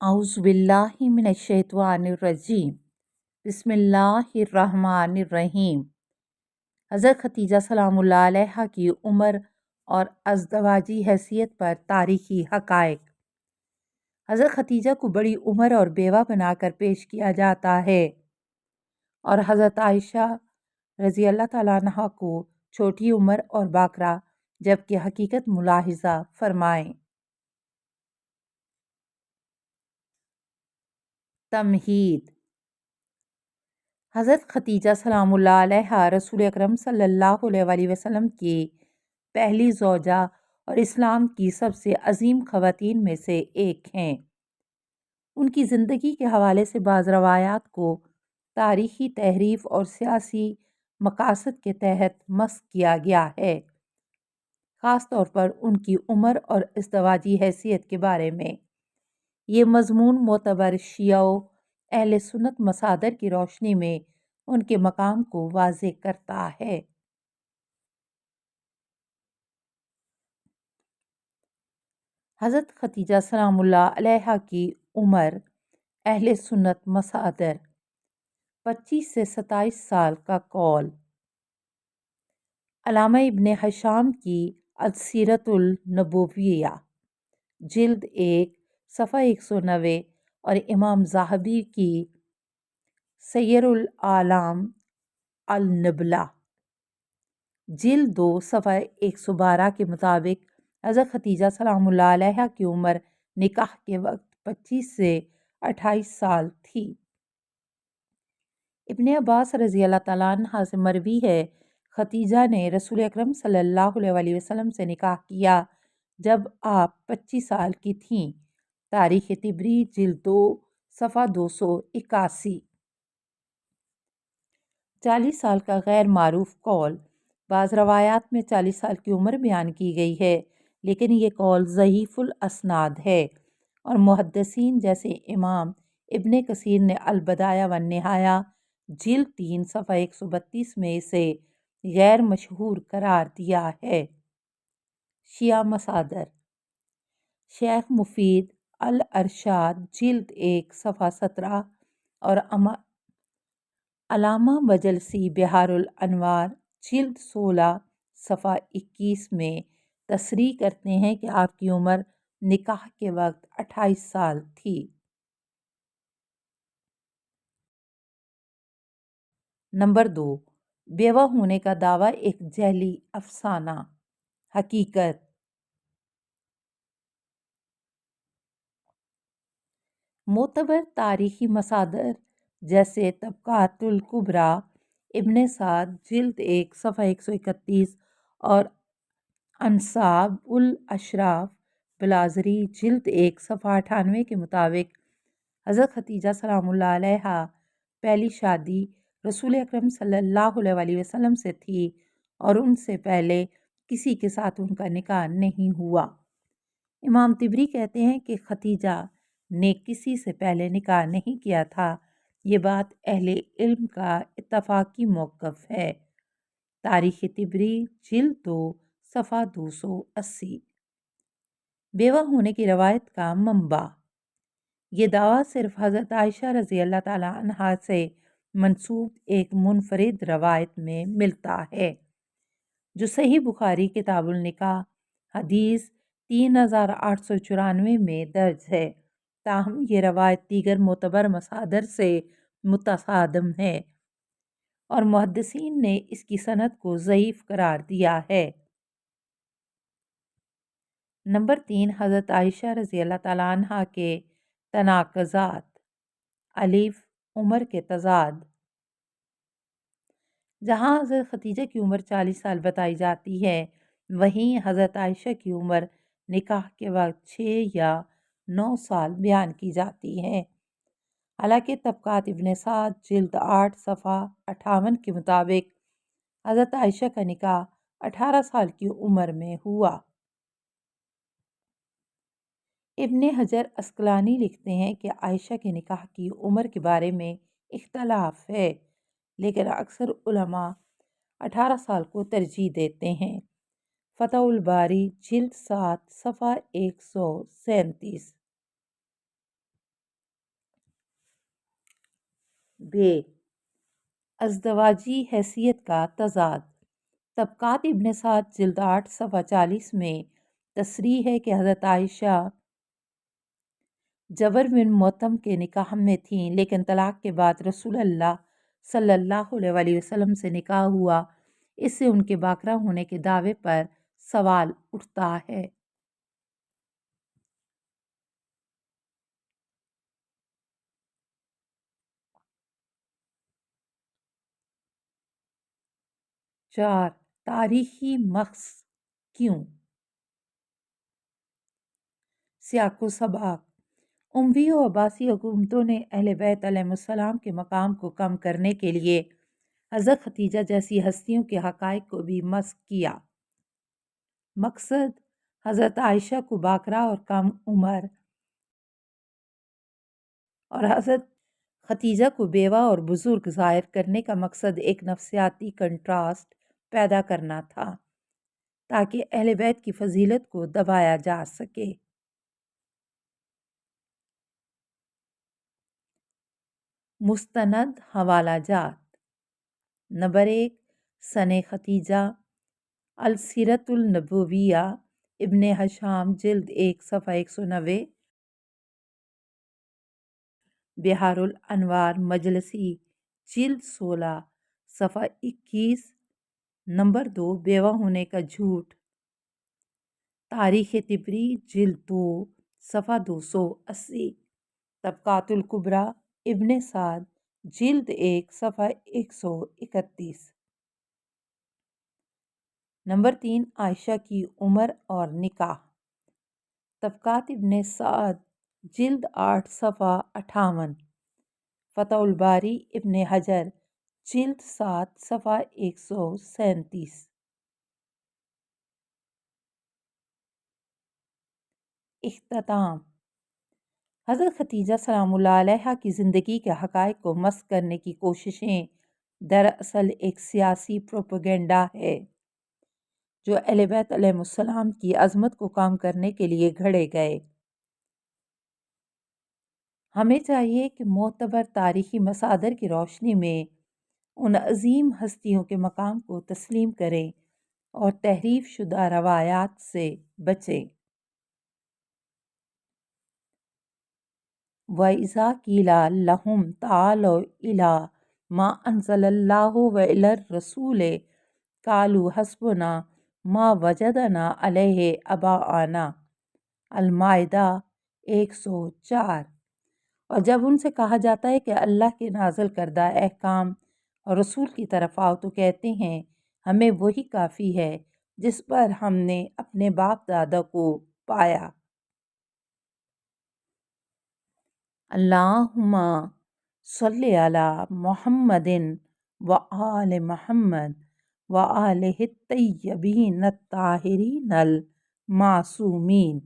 औज़ुबिल्लाहि मिनश्शैतानिर्रजीम बिस्मिल्लाहिर्रहमानिर्रहीम। हज़रत खतीजा सलामुल्लाह अलैहा की उम्र और अज़दवाजी हैसियत पर तारीख़ी हक़ाइक़। हज़रत खतीजा को बड़ी उम्र और बेवा बनाकर पेश किया जाता है और हज़रत आयशा रज़ी अल्लाह ताला अन्हा को छोटी उम्र और बाकरा, जबकि हकीकत मुलाहिज़ा फरमाएँ। तमहीद। हज़रत खतीजा सलामुल्लाह अलैहा रसूल अकरम सल्लल्लाहु अलैहि वसल्लम की पहली ज़ौजा और इस्लाम की सबसे अजीम ख़वातीन में से एक हैं। उनकी ज़िंदगी के हवाले से बाज़ रवायात को तारीख़ी तहरीफ और सियासी मकासद के तहत मस्ख़ किया गया है, ख़ास तौर पर उनकी उम्र और इज़दवाजी हैसियत के बारे में। ये मज़मून मोतबर शिया अहले सुन्नत मसादर की रोशनी में उनके मकाम को वाज़ेह करता है। हज़रत खतीजा सलामुल्लाह अलैहा की उम्र अहले सुन्नत मसादर 25 से 27 साल का कौल। अल्लामा इब्ने हशाम की अल-सीरतुल नबविय्या जिल्द 1 सफ़ा 190 और इमाम ज़ाहबी की सय्यरुल आलाम अल-नबला जिल्द 2 सफ़ा 112 के मुताबिक हज़रत खतीजा सलामुल्लाह अलैहा की उम्र निकाह के वक्त 25 से 28 साल थी। इब्ने अब्बास रज़ी अल्लाह ताला अन्हा से मरवी है, खतीजा ने रसूल अकरम सल्लल्लाहु अलैहि वसल्लम से निकाह किया जब आप 25 साल की थीं। तारीख़ तिबरी जिल्द 2 सफ़ा 281। 40 साल का गैर मारूफ कौल। बाज़ रवायात में 40 साल की उम्र बयान की गई है, लेकिन ये कौल ज़ईफ़ुल अस्नाद है और मुहद्दिसीन जैसे इमाम इब्ने कसीर ने अल-बदाया व निहाया जिल्द 3 सफ़ा 132 में इसे गैर मशहूर करार दिया है। शिया मसादर। शेख मुफीद अल-अरशाद जिल्द 1 सफ़ा 17 और अलामा मजलसी बिहारुल अनवार जिल्द 16 सफ़ा 21 में तसरीह करते हैं कि आपकी उम्र निकाह के वक्त 28 साल थी। नंबर 2, बेवा होने का दावा एक जहली अफसाना। हकीकत। मोतबर तारीख़ी मसादर जैसे तबक़ातुल कुबरा, इब्ने साद जिल्द 1 सफ़ा 131 और अंसाब उल अशराफ बिलाज़री जिल्द 1 सफ़ा 98 के मुताबिक हज़रत खतीजा सलामुल्लाह अलैहा पहली शादी रसूल अकरम सल्लल्लाहु अलैहि वसल्लम से थी और उनसे पहले किसी के साथ उनका निकाह नहीं हुआ। इमाम तिबरी कहते हैं कि खतीजा ने किसी से पहले निकाह नहीं किया था। ये बात अहले इल्म का इत्तफ़ाक़ी मौक़िफ़ है। तारीख़ तिबरी जिल्द 2 सफ़ा 280। बेवा होने की रवायत का मंबा। ये दावा सिर्फ़ हज़रत आयशा रज़ी अल्लाह ताला अन्हा से मंसूब एक मुनफरिद रवायत में मिलता है, जो सही बुखारी किताबुल निकाह हदीस 3894 में दर्ज है। ताहम ये रवायत दीगर मोतबर मसादर से मुतसादम है और मुहद्दिसीन ने इसकी सनद को ज़ईफ़ करार दिया है। नंबर 3, हज़रत आयशा रज़ी अल्लाह ताला अन्हा के तनाक़ज़ात। अलिफ उम्र के तज़ाद। जहाँ हज़रत खतीजा की उम्र 40 साल बताई जाती है, वहीं हज़रत आयशा की उम्र निकाह के वक्त 6 या 9 साल बयान की जाती है। हालांकि तबक़ात इब्ने साद जिल्द 8 सफ़ा 58 के मुताबिक हज़रत आयशा का निकाह 18 साल की उम्र में हुआ। इब्ने हजर अस्क़लानी लिखते हैं कि आयशा के निकाह की उम्र के बारे में इख्तलाफ है, लेकिन अक्सर उलमा 18 साल को तरजीह देते हैं। फ़तहुल बारी जिल्द 7 सफ़ा 137। بے ازدواجی حیثیت کا تضاد۔ طبقات ابن سعد جلد 8 صفحہ 40 میں تصریح ہے کہ حضرت عائشہ جبر بن مطعم کے نکاح میں تھیں، لیکن طلاق کے بعد رسول اللہ صلی اللہ علیہ وآلہ وسلم سے نکاح ہوا۔ اس سے ان کے باکرہ ہونے کے دعوے پر سوال اٹھتا ہے۔ 4 تاریخی مخص کیوں؟ سیاق و سباق۔ اموی و عباسی حکومتوں نے اہل بیت علیہ السلام کے مقام کو کم کرنے کے لیے حضرت ختیجہ جیسی ہستیوں کے حقائق کو بھی مسخ کیا۔ مقصد حضرت عائشہ کو باکرہ اور کم عمر اور حضرت ختیجہ کو بیوہ اور بزرگ ظاہر کرنے کا مقصد ایک نفسیاتی کنٹراسٹ پیدا کرنا تھا تاکہ اہل بیت کی فضیلت کو دبایا جا سکے۔ مستند حوالہ جات۔ نمبر 1 سن ختیجہ، السیرۃ النبویہ، ابن ہشام جلد 1 صفحہ 190، بحار الانوار مجلسی جلد 16 صفحہ 21۔ نمبر 2 بیوہ ہونے کا جھوٹ، تاریخ طبری جلد 2 صفحہ 280، طبقات الکبریٰ ابن سعد جلد 1 صفحہ 131۔ نمبر 3 عائشہ کی عمر اور نکاح، طبقات ابن سعد جلد 8 صفحہ 58، فتح الباری ابن حجر جلد 7 صفحہ 137۔ اختتام۔ حضرت ختیجہ سلام اللہ علیہا کی زندگی کے حقائق کو مسخ کرنے کی کوششیں دراصل ایک سیاسی پروپیگنڈا ہے جو اہل بیت علیہ السلام کی عظمت کو کم کرنے کے لیے گھڑے گئے۔ ہمیں چاہیے کہ معتبر تاریخی مصادر کی روشنی میں ان عظیم ہستیوں کے مقام کو تسلیم کریں اور تحریف شدہ روایات سے بچیں۔ وَإِذَا قِيلَ لَهُمْ تَعَالَوْا إِلَىٰ مَا أَنزَلَ اللَّهُ وَإِلَى الرَّسُولِ قَالُوا حَسْبُنَا مَا وَجَدْنَا عَلَيْهِ آبَاءَنَا، المائدہ 104۔ اور جب ان سے کہا جاتا ہے کہ اللہ کے نازل کردہ احکام اور رسول کی طرف آؤ تو کہتے ہیں ہمیں وہی کافی ہے جس پر ہم نے اپنے باپ دادا کو پایا۔ اللہم صلی علی محمد وآل محمد وآلہ الطیبین الطاہرین المعصومین۔